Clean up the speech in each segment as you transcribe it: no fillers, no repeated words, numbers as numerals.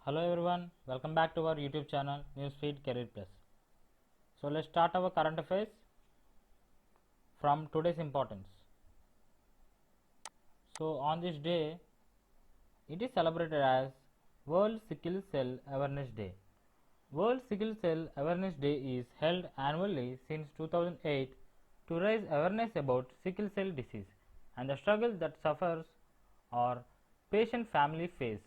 Hello everyone, welcome back to our YouTube channel Newsfeed Career Plus. So let's start our current affairs from today's importance. So on this day, it is celebrated as World Sickle Cell Awareness Day. World Sickle Cell Awareness Day is held annually since 2008 to raise awareness about sickle cell disease and the struggles that sufferers or patient family face.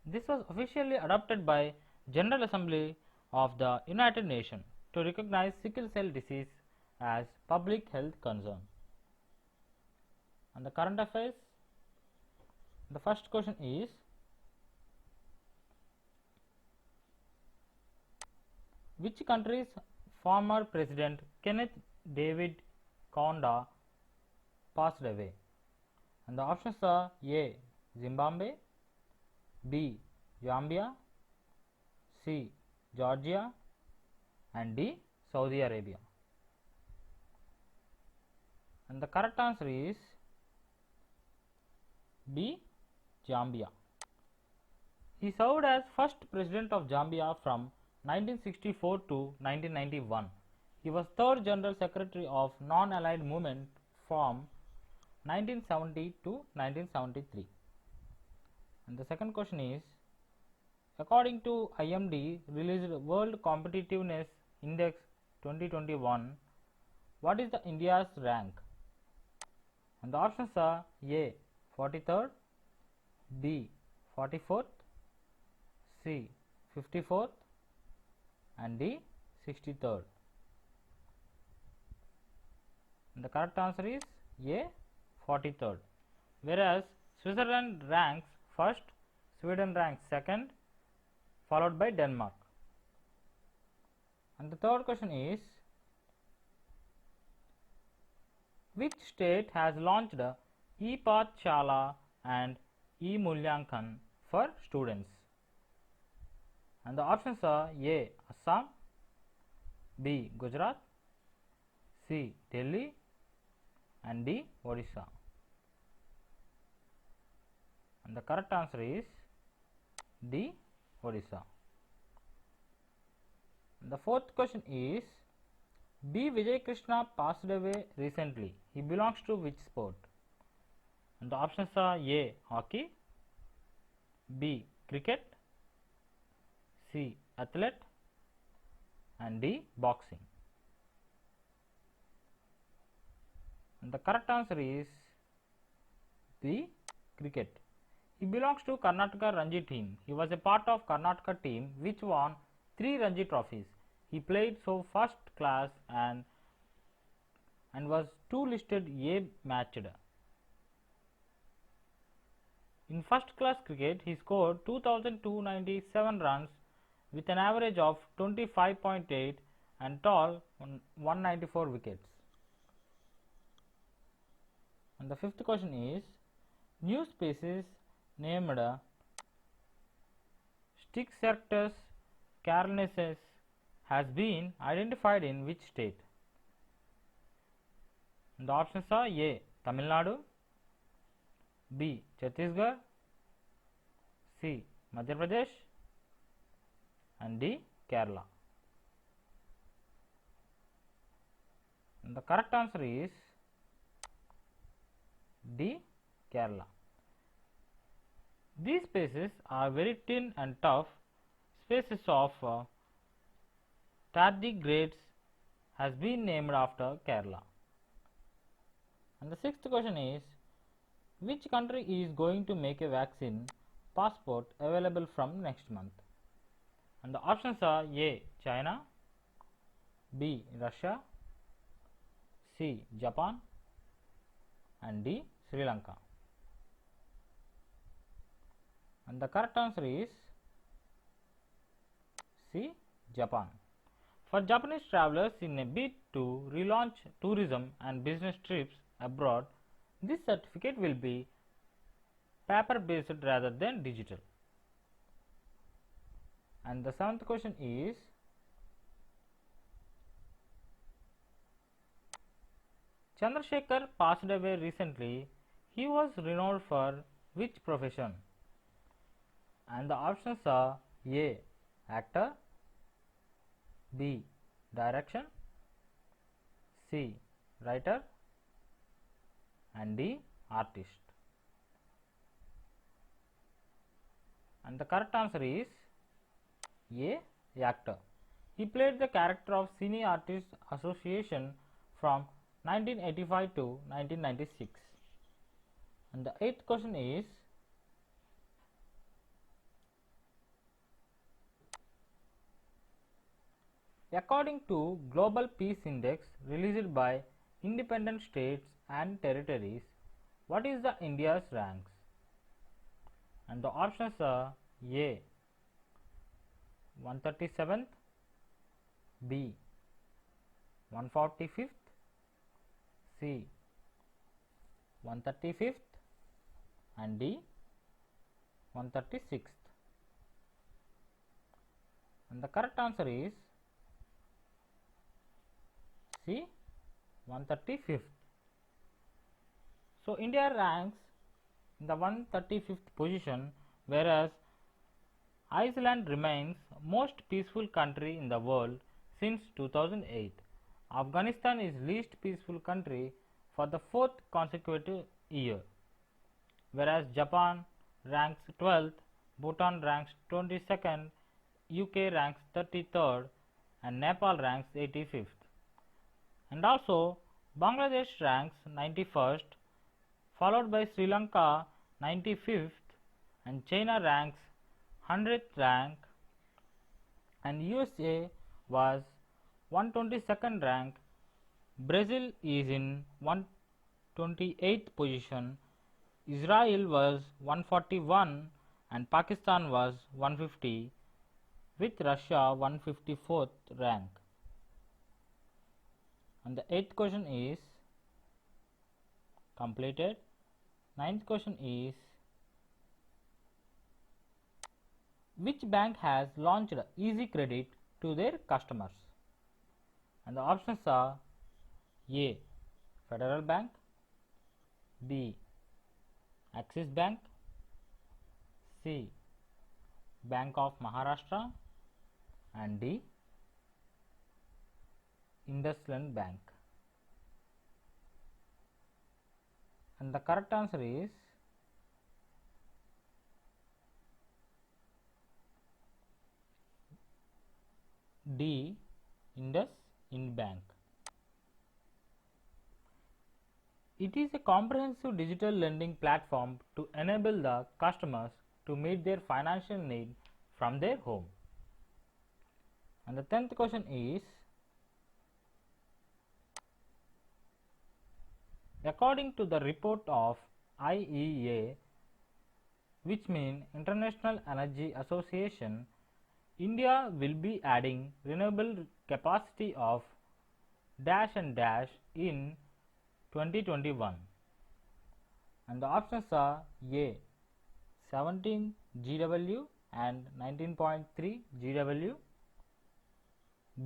This was officially adopted by General Assembly of the United Nations to recognize sickle cell disease as public health concern. And the current affairs, the first question is, which country's former president Kenneth David Kaunda passed away? And the options are A. Zimbabwe, B. Zambia, C. Georgia, and D. Saudi Arabia. And the correct answer is B. Zambia. He served as first president of Zambia from 1964 to 1991. He was third general secretary of non-aligned movement from 1970 to 1973. And the second question is, according to IMD released World Competitiveness Index 2021, what is the India's rank? And the options are A. 43rd, B. 44th, C. 54th, and D. 63rd. And the correct answer is A. 43rd. Whereas Switzerland ranks first, Sweden ranks second, followed by Denmark. And the third question is, which state has launched E-Pathshala and E-Mulyankan for students? And the options are A. Assam, B. Gujarat, C. Delhi, and D. Odisha. And the correct answer is D. Odisha. The fourth question is, B. Vijay Krishna passed away recently. He belongs to which sport? And the options are A. Hockey, B. Cricket, C. Athlete, and D. Boxing. And the correct answer is B. Cricket. He belongs to Karnataka Ranji team. He was a part of Karnataka team which won 3 Ranji trophies. He played so first class and was 2 listed A matched. In first class cricket, he scored 2,297 runs with an average of 25.8 and tall 194 wickets. And the fifth question is, new species named Styxarctos carolensis has been identified in which state? And the options are A. Tamil Nadu, B. Chhattisgarh, C. Madhya Pradesh, and D. Kerala. And the correct answer is D. Kerala. These species are very thin and tough species of tardigrades has been named after Kerala. And the sixth question is, which country is going to make a vaccine passport available from next month? And the options are A. China, B. Russia, C. Japan, and D. Sri Lanka. And the correct answer is C. Japan. For Japanese travelers in a bid to relaunch tourism and business trips abroad, this certificate will be paper based rather than digital. And the seventh question is, Chandrasekhar passed away recently. He was renowned for which profession? And the options are A. Actor, B. Direction, C. Writer, and D. Artist. And the correct answer is A. Actor. He played the character of Cine Artists Association from 1985 to 1996. And the eighth question is, according to Global Peace Index released by independent states and territories, what is the India's ranks? And the options are A. 137th, B. 145th, C. 135th, and D. 136th. And the correct answer is C. 135th. So India ranks in the 135th position, whereas Iceland remains most peaceful country in the world since 2008. Afghanistan is least peaceful country for the fourth consecutive year, whereas Japan ranks 12th, Bhutan ranks 22nd, UK ranks 33rd, and Nepal ranks 85th. And also Bangladesh ranks 91st, followed by Sri Lanka 95th, and China ranks 100th rank, and USA was 122nd rank. Brazil is in 128th position, Israel was 141, and Pakistan was 150, with Russia 154th rank. And the 8th question is completed. 9th question is, which bank has launched Easy Credit to their customers? And the options are A. Federal Bank, B. Axis Bank, C. Bank of Maharashtra, and D. IndusInd Bank. And the correct answer is D. IndusInd Bank. It is a comprehensive digital lending platform to enable the customers to meet their financial need from their home. And the 10th question is, according to the report of IEA, which means International Energy Association, India will be adding renewable capacity of dash and dash in 2021. And the options are A. 17 GW and 19.3 GW,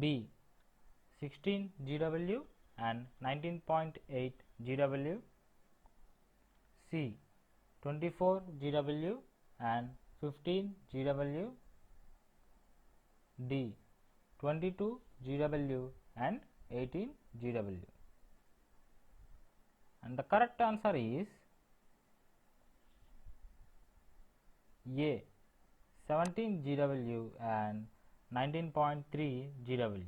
B. 16 GW and 19.8 GW, C. 24 GW and 15 GW, D. 22 GW and 18 GW. And the correct answer is A. 17 GW and 19.3 GW.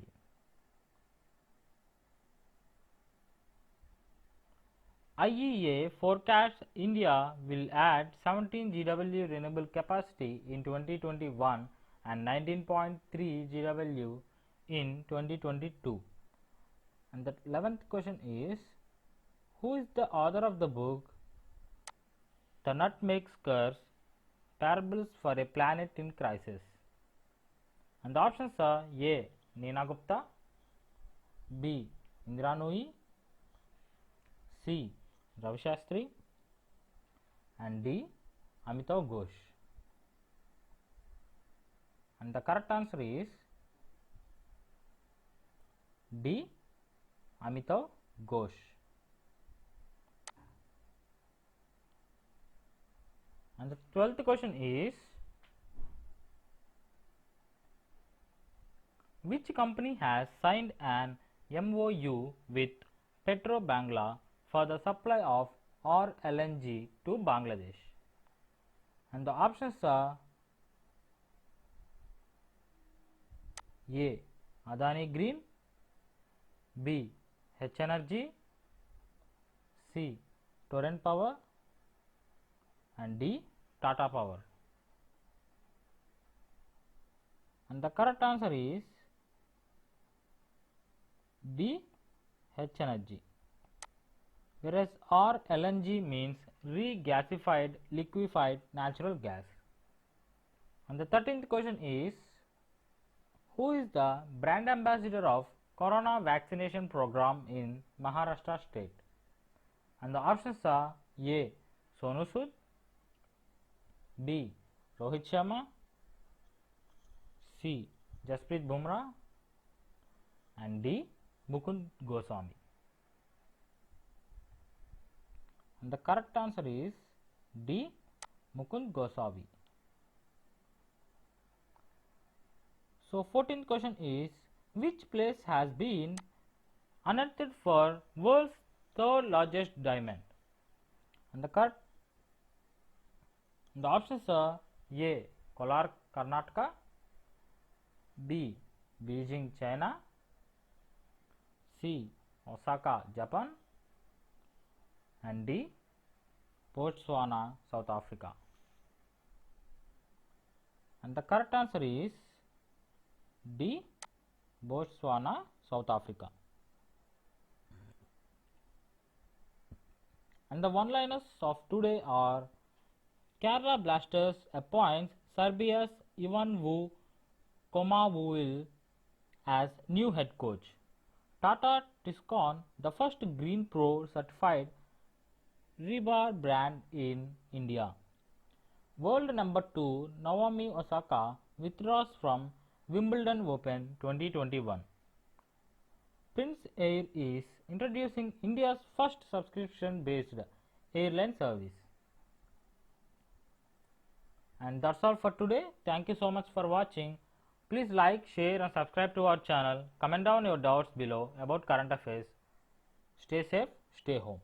IEA forecasts India will add 17 GW renewable capacity in 2021 and 19.3 GW in 2022. And the 11th question is, who is the author of the book The Nutmeg Curse, Parables for a Planet in Crisis? And the options are A. Neena Gupta, B. Indra Nooyi, C. Ravi Shastri, and D. Amitav Ghosh. And the correct answer is D. Amitav Ghosh. And the 12th question is, Which company has signed an MOU with Petro Bangla for the supply of RLNG to Bangladesh? And the options are A. Adani Green, B. H Energy, C. Torrent Power, and D. Tata Power. And the correct answer is D. H Energy. Whereas RLNG means regasified liquefied natural gas. And the 13th question is, who is the brand ambassador of Corona vaccination program in Maharashtra state? And the options are A. Sonu Sood, B. Rohit Sharma, C. Jasprit Bumrah, and D. Mukund Goswami. And the correct answer is D. Mukund Goswami. So 14th question is, which place has been unearthed for world's third largest diamond? And the options are A. Kolar, Karnataka, B. Beijing, China, C. Osaka, Japan, and D. Botswana, South Africa. And the correct answer is D. Botswana, South Africa. And the one-liners of today are, Kerala Blasters appoints Serbia's Ivan Vu Komavuvil as new head coach. Tata Tiscon, the first Green Pro certified rebar brand in India. World number 2 Naomi Osaka withdraws from Wimbledon Open 2021. Prince Air is introducing India's first subscription-based airline service. And that's all for today. Thank you so much for watching. Please like, share and subscribe to our channel. Comment down your doubts below about current affairs. Stay safe, stay home.